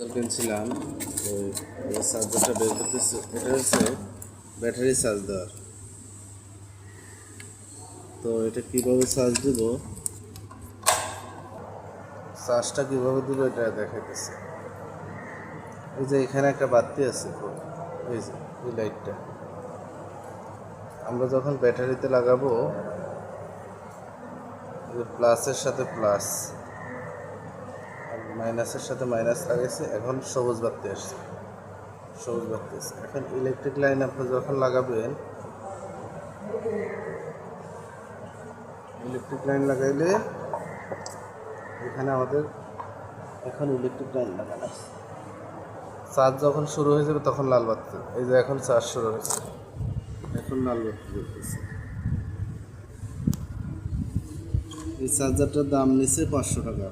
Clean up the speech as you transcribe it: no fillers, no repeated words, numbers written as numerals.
Charger কিনছিলাম, ওই চার্জারটা বের করতেছে। এটা হচ্ছে ব্যাটারি চার্জ দেওয়ার। তো এটা কীভাবে চার্জ দেব, চার্জটা কীভাবে দেবো এটা দেখাইতেছে। এই যে এখানে একটা বাতি আছে, এই যে এই লাইটটা আমরা যখন ব্যাটারিতে লাগাবো, প্লাসের সাথে প্লাস আর মাইনাসের সাথে মাইনাস লাগাইছে, এখন সবুজ বাতি আসছে, সবুজ বাতি আসছে। এখন ইলেকট্রিক লাইন আপনি যখন লাগাবেন, ইলেকট্রিক লাইন লাগাইলে এখানে আমাদের এখন ইলেকট্রিক লাইন লাগানো আছে। চার্জ যখন শুরু হয়ে যাবে তখন লাল বাতি, এই যে এখন চার্জ শুরু হয়েছে, এখন লাল বাতি জ্বলতেছে। এই চার্জারটার দাম নিচ্ছে 500 টাকা।